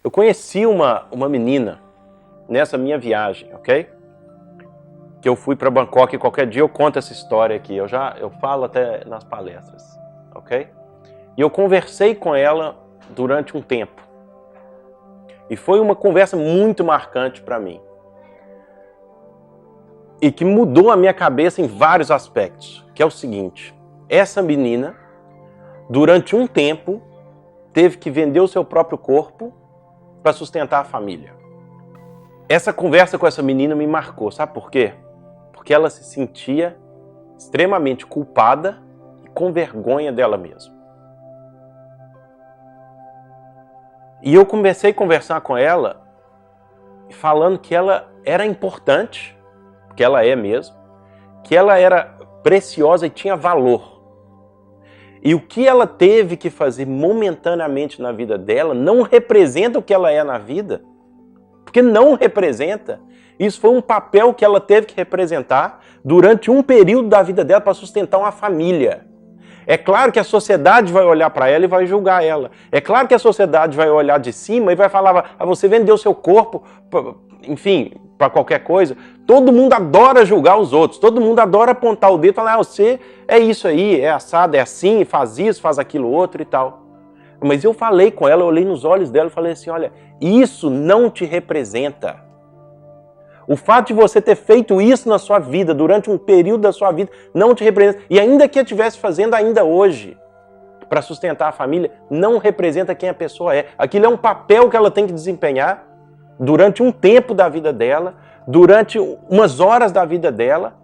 Eu conheci uma menina nessa minha viagem, ok? Que eu fui para Bangkok, e qualquer dia eu conto essa história aqui, eu falo até nas palestras, ok? E eu conversei com ela durante um tempo. E foi uma conversa muito marcante para mim. E que mudou a minha cabeça em vários aspectos, que é o seguinte: essa menina, durante um tempo, teve que vender o seu próprio corpo para sustentar a família. Essa conversa com essa menina me marcou, sabe por quê? Porque ela se sentia extremamente culpada e com vergonha dela mesma. E eu comecei a conversar com ela, falando que ela era importante, porque ela é mesmo, que ela era preciosa e tinha valor. E o que ela teve que fazer momentaneamente na vida dela não representa o que ela é na vida, porque não representa. Isso foi um papel que ela teve que representar durante um período da vida dela para sustentar uma família. É claro que a sociedade vai olhar para ela e vai julgar ela. É claro que a sociedade vai olhar de cima e vai falar: você vendeu seu corpo, enfim, para qualquer coisa. Todo mundo adora julgar os outros, todo mundo adora apontar o dedo e falar: você é isso aí, é assado, é assim, faz isso, faz aquilo outro e tal. Mas eu falei com ela, eu olhei nos olhos dela e falei assim: olha, isso não te representa. O fato de você ter feito isso na sua vida, durante um período da sua vida, não te representa. E ainda que eu estivesse fazendo ainda hoje, para sustentar a família, não representa quem a pessoa é. Aquilo é um papel que ela tem que desempenhar durante um tempo da vida dela, durante umas horas da vida dela,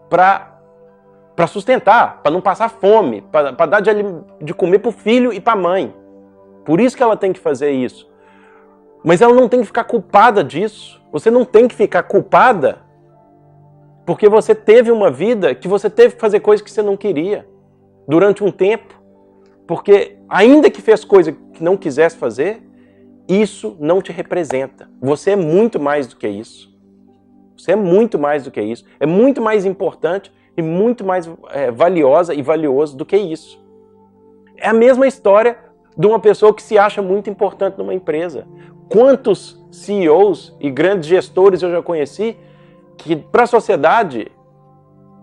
para sustentar, para não passar fome, para dar de comer para o filho e para a mãe. Por isso que ela tem que fazer isso. Mas ela não tem que ficar culpada disso. Você não tem que ficar culpada porque você teve uma vida que você teve que fazer coisas que você não queria durante um tempo. Porque ainda que fez coisa que não quisesse fazer, isso não te representa. Você é muito mais do que isso. Você é muito mais do que isso. É muito mais importante e muito mais valiosa e valioso do que isso. É a mesma história de uma pessoa que se acha muito importante numa empresa. Quantos CEOs e grandes gestores eu já conheci que para a sociedade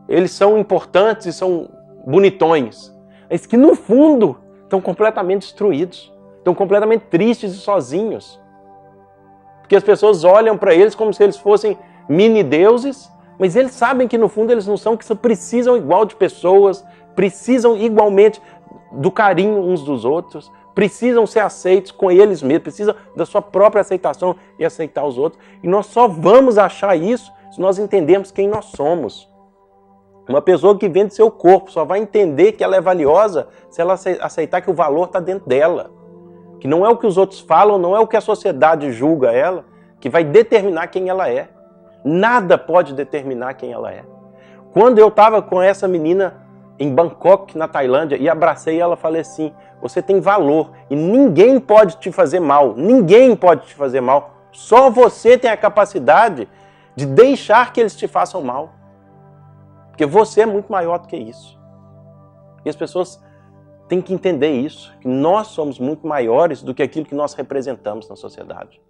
eles são importantes e são bonitões, mas que no fundo estão completamente destruídos, estão completamente tristes e sozinhos. Porque as pessoas olham para eles como se eles fossem mini deuses, mas eles sabem que no fundo eles não são, que precisam igual de pessoas, precisam igualmente do carinho uns dos outros, precisam ser aceitos com eles mesmos, precisam da sua própria aceitação e aceitar os outros. E nós só vamos achar isso se nós entendermos quem nós somos. Uma pessoa que vende seu corpo só vai entender que ela é valiosa se ela aceitar que o valor está dentro dela. Que não é o que os outros falam, não é o que a sociedade julga ela, que vai determinar quem ela é. Nada pode determinar quem ela é. Quando eu estava com essa menina em Bangkok, na Tailândia, e abracei ela, falei assim: você tem valor e ninguém pode te fazer mal, ninguém pode te fazer mal, só você tem a capacidade de deixar que eles te façam mal, porque você é muito maior do que isso. E as pessoas têm que entender isso, que nós somos muito maiores do que aquilo que nós representamos na sociedade.